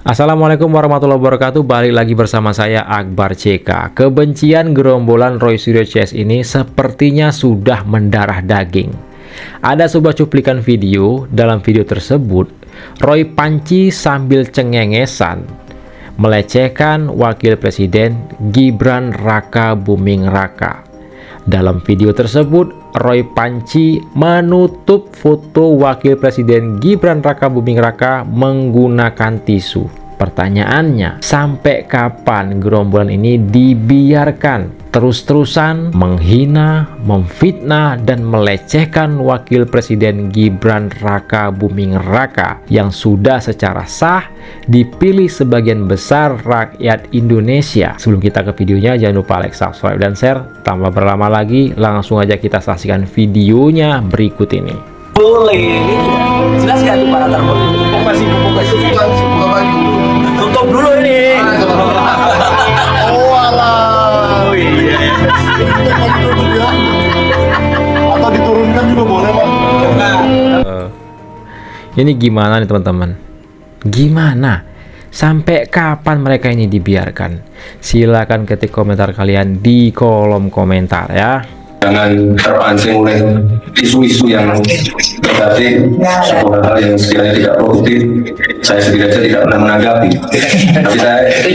Assalamualaikum warahmatullahi wabarakatuh. Balik lagi bersama saya Akbar CK. Kebencian gerombolan Roy Suryo CS ini sepertinya sudah mendarah daging. Ada sebuah cuplikan video. Dalam video tersebut Roy Panci sambil cengengesan melecehkan Wakil Presiden Gibran Raka Buming Raka. Dalam video tersebut, Roy Panci menutup foto Wakil Presiden Gibran Raka Buming Raka menggunakan tisu. Pertanyaannya, sampai kapan gerombolan ini dibiarkan terus-terusan menghina, memfitnah, dan melecehkan Wakil Presiden Gibran Raka Buming Raka yang sudah secara sah dipilih sebagian besar rakyat Indonesia? Sebelum kita ke videonya, jangan lupa like, subscribe, dan share. Tanpa berlama lagi, langsung aja kita saksikan videonya berikut ini. Boleh, jelas gak tuh para terpolitik? Masih tutup dulu ini. Oh alah. Oh iya. Atau diturunkan juga boleh, Pak. Ini gimana nih teman-teman? Gimana? Sampai kapan mereka ini dibiarkan? Silahkan ketik komentar kalian di kolom komentar ya. Jangan terpancing oleh isu-isu yang negatif, sebuah hal yang sekiranya tidak produktif. Saya sendiri saja tidak pernah menanggapi. Tapi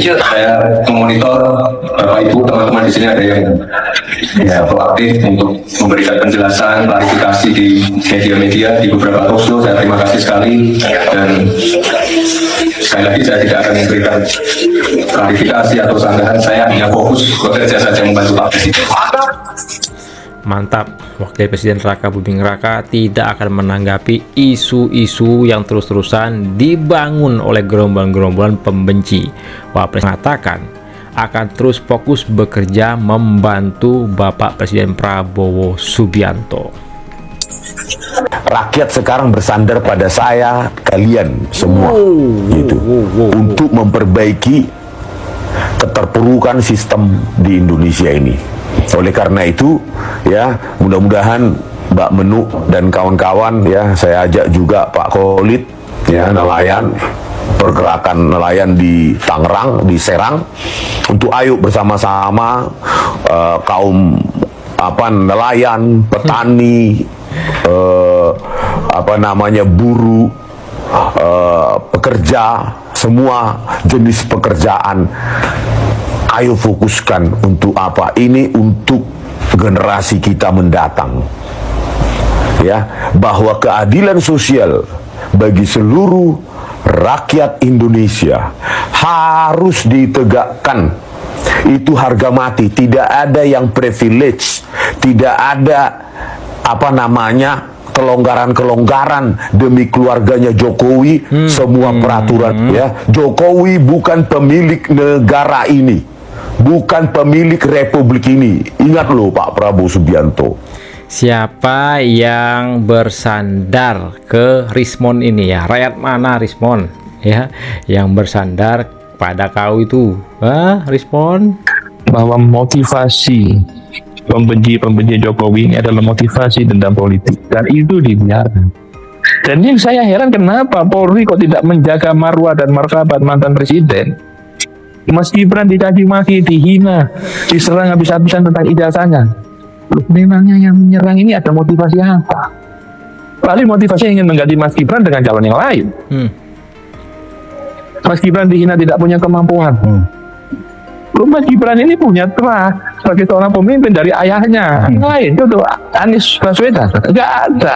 saya memonitor Bapak Ibu teman-teman di sini ada yang proaktif untuk memberikan penjelasan, klarifikasi di media-media, di beberapa talkshow. Saya terima kasih sekali, dan sekali lagi saya tidak akan memberikan klarifikasi atau sanggahan. Saya hanya fokus bekerja saja membantu Pak Presiden. Mantap, Wakil Presiden Raka Buming Raka tidak akan menanggapi isu-isu yang terus-terusan dibangun oleh gerombolan-gerombolan pembenci. Wapres mengatakan akan terus fokus bekerja membantu Bapak Presiden Prabowo Subianto. Rakyat sekarang bersandar pada saya, kalian semua, untuk memperbaiki keterpurukan sistem di Indonesia ini. Oleh karena itu, ya, mudah-mudahan Mbak Menu dan kawan-kawan, ya, saya ajak juga Pak Khalid, ya, nelayan, pergerakan nelayan di Tangerang, di Serang, untuk ayo bersama-sama kaum nelayan, petani, buruh, pekerja, semua jenis pekerjaan. Ayo fokuskan untuk apa? Ini untuk generasi kita mendatang. Ya, bahwa keadilan sosial bagi seluruh rakyat Indonesia harus ditegakkan. Itu harga mati, tidak ada yang privilege, tidak ada kelonggaran demi keluarganya Jokowi. Semua peraturan, ya. Jokowi bukan pemilik negara ini, bukan pemilik republik ini. Ingat loh Pak Prabowo Subianto. Siapa yang bersandar ke Rismon ini ya? Rakyat mana Rismon? Ya, yang bersandar pada kau itu, Rismon? Bahwa motivasi pembenci Jokowi ini adalah motivasi dendam politik, dan itu dibiarkan. Dan yang saya heran, kenapa Polri kok tidak menjaga marwah dan martabat mantan presiden? Mas Gibran dicaci maki, dihina, diserang habis-habisan tentang ijazahnya. Memangnya yang menyerang ini ada motivasi apa? Paling motivasinya ingin mengganti Mas Gibran dengan calon yang lain. Mas Gibran dihina tidak punya kemampuan. Mas Gibran ini punya trust sebagai seorang pemimpin dari ayahnya. Lain itu Anies Baswedan, nggak ada.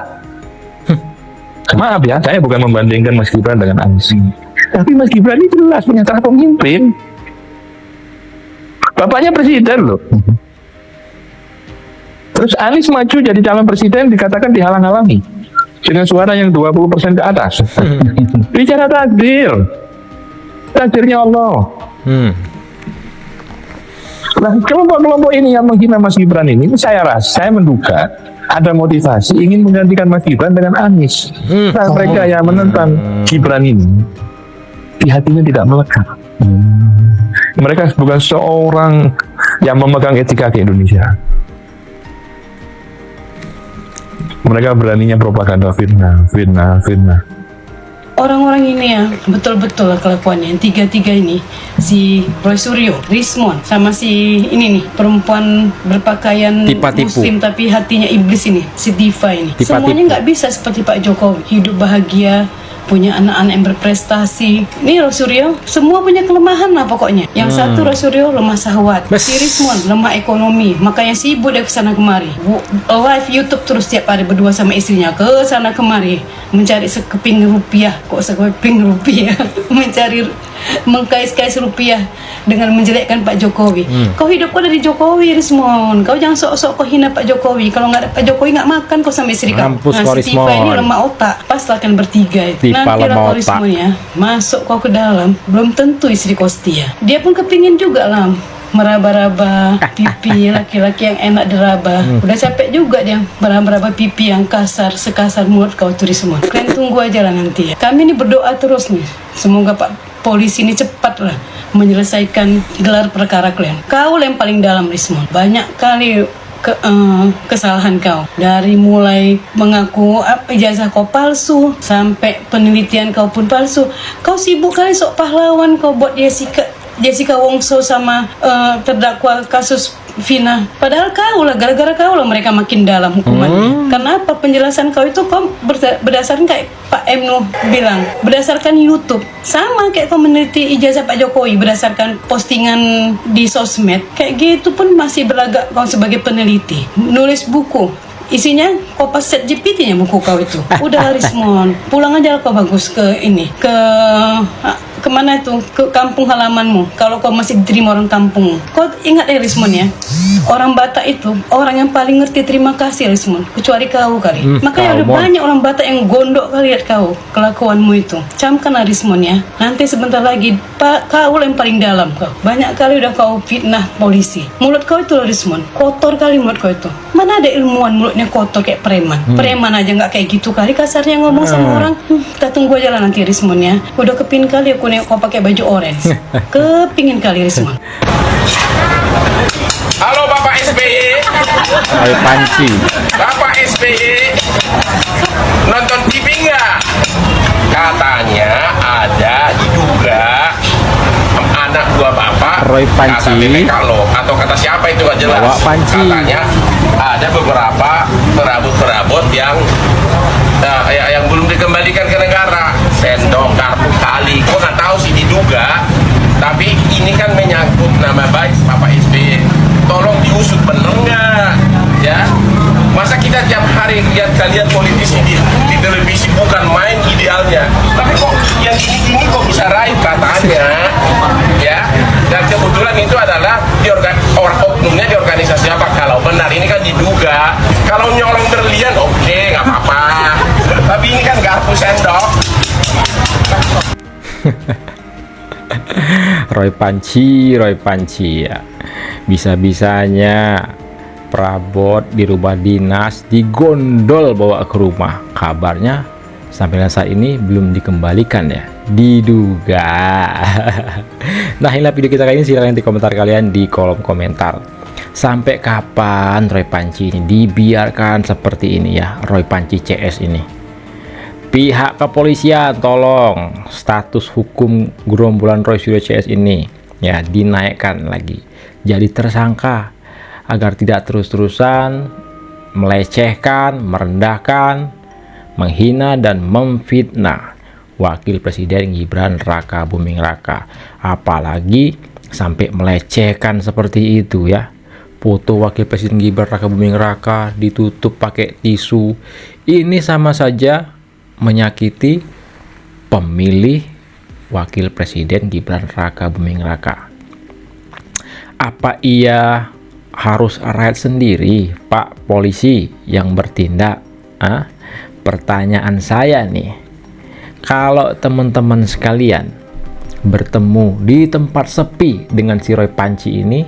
Maaf ya, saya bukan membandingkan Mas Gibran dengan Anies. Tapi Mas Gibran ini jelas punya trust pemimpin. Bapaknya presiden loh. Terus Anies maju jadi calon presiden dikatakan dihalang-halangi dengan suara yang 20% ke atas. Bicara takdir, takdirnya Allah. Nah, kelompok-kelompok ini yang menghina Mas Gibran ini, saya menduga ada motivasi ingin menggantikan Mas Gibran dengan Anies. Nah, mereka yang menentang Gibran ini di hatinya tidak melekat. Mereka bukan seorang yang memegang etika ke Indonesia. Mereka beraninya propaganda fitnah. Orang-orang memang ini ya betul-betul lah kelakuannya. Yang tiga-tiga ini, si Roy Suryo, Rismond, sama si ini nih perempuan berpakaian Tipa-tipu. Muslim tapi hatinya iblis ini, si Diva ini. Tipa-tipu. Semuanya nggak bisa seperti Pak Jokowi, hidup bahagia, punya anak-anak yang berprestasi. Ini Roy Suryo semua punya kelemahan lah pokoknya. Yang satu Roy Suryo lemah syahwat, si Rismond lemah ekonomi, makanya sibuk dia kesana kemari. Live YouTube terus tiap hari berdua sama istrinya ke sana kemari mencari sekeping rupiah. Kok sekeping rupiah? Mencari mengkais-kais rupiah dengan menjelekkan Pak Jokowi. Kau hidup kau dari Jokowi, Rismond. Kau jangan sok-sok kau hina Pak Jokowi. Kalau nggak ada Pak Jokowi nggak makan kau sama istri kau. Mampus kau, si Tifa Rismond. ini lemah otak. Pas lah kan bertiga itu. Tifa Nanti lah lemah kau otak. Rismond ya, masuk kau ke dalam, belum tentu istri kau setia. Dia pun kepingin juga lah meraba-raba pipi laki-laki yang enak diraba. Udah capek juga dia meraba-raba pipi yang kasar, sekasar mulut kau tuh Rismond. Kalian tunggu aja lah nanti ya. Kami ini berdoa terus nih, semoga Pak polisi ini cepat lah menyelesaikan gelar perkara kalian. Kau yang paling dalam Rismond, banyak kali kesalahan kau, dari mulai mengaku ijazah kau palsu sampai penelitian kau pun palsu. Kau sibuk kali sok pahlawan kau buat Jessica Wongso sama terdakwa kasus Vina. Padahal kau lah, gara-gara kau lah mereka makin dalam hukumannya. Kenapa penjelasan kau itu kau berdasarkan kayak Pak Emno bilang, berdasarkan YouTube. Sama kayak kau meneliti ijazah Pak Jokowi berdasarkan postingan di sosmed. Kayak gitu pun masih berlagak kau sebagai peneliti. Nulis buku, isinya kopas set GPT-nya buku kau itu. Udah Rismond, pulang aja kau bagus ke ini, kemana itu, ke kampung halamanmu. Kalau kau masih diterima orang kampung, kau ingat ya Rismond ya, orang Batak itu orang yang paling ngerti terima kasih Rismond, kecuali kau kali. Makanya udah banyak orang Batak yang gondok kali lihat kau kelakuanmu itu. Camkanlah Rismond ya, nanti sebentar lagi kau yang paling dalam kau. Banyak kali udah kau fitnah polisi. Mulut kau itu loh Rismond, kotor kali mulut kau itu. Mana ada ilmuwan mulutnya kotor kayak preman. Preman aja nggak kayak gitu kali kasarnya ngomong sama orang. Kita tunggu aja lah nanti Rismond ya. Udah kepin kali aku nengok kau pakai baju orange. Kepingin kali Rismond. Halo Bapak SBY. Roy Panci. Bapak SBY nonton TV nggak? Katanya ada diduga anak buah bapak, Roy Panci. kata BPK lo atau kata siapa itu nggak jelas. Bawa Panci. Katanya ada beberapa perabot-perabot yang belum dikembalikan ke negara, sendok, kartu, tali. Gua nggak tahu sih, diduga. Tapi ini kan menyangkut nama baik Bapak SBY. Tolong diusut, bener nggak? Ya, masa kita tiap hari lihat kalian politisi di televisi bukan main idealnya, tapi kok yang gini-gini kok bisa raib katanya, ya. Dan kebetulan itu adalah oknumnya di organisasi apa? Kalau benar ini kan diduga. Kalau nyolong berlian oke, nggak apa-apa. Tapi ini kan garpu sendok. Roy Panci ya. Bisa-bisanya perabot di rumah dinas digondol bawa ke rumah. Kabarnya sampai saat ini belum dikembalikan ya, diduga. Nah, inilah video kita kali ini. Silahkan di komentar kalian di kolom komentar. Sampai kapan Roy Panci ini dibiarkan seperti ini ya, Roy Panci CS ini? Pihak kepolisian tolong status hukum gerombolan Roy Suryo CS ini ya dinaikkan lagi jadi tersangka agar tidak terus-terusan melecehkan, merendahkan, menghina dan memfitnah Wakil Presiden Gibran Raka Buming Raka. Apalagi sampai melecehkan seperti itu ya. Foto Wakil Presiden Gibran Raka Buming Raka ditutup pakai tisu. Ini sama saja menyakiti pemilih Wakil Presiden Gibran Raka Buming Raka. Apa ia harus rakyat sendiri, Pak polisi yang bertindak? Pertanyaan saya nih, kalau teman-teman sekalian bertemu di tempat sepi dengan si Roy Panci ini,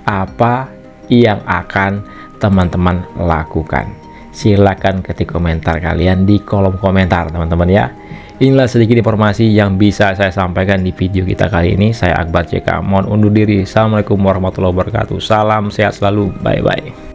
apa yang akan teman-teman lakukan? Silakan ketik komentar kalian di kolom komentar teman-teman ya. Inilah sedikit informasi yang bisa saya sampaikan di video kita kali ini. Saya Akbar CK, mohon undur diri. Assalamualaikum warahmatullahi wabarakatuh. Salam sehat selalu, bye bye.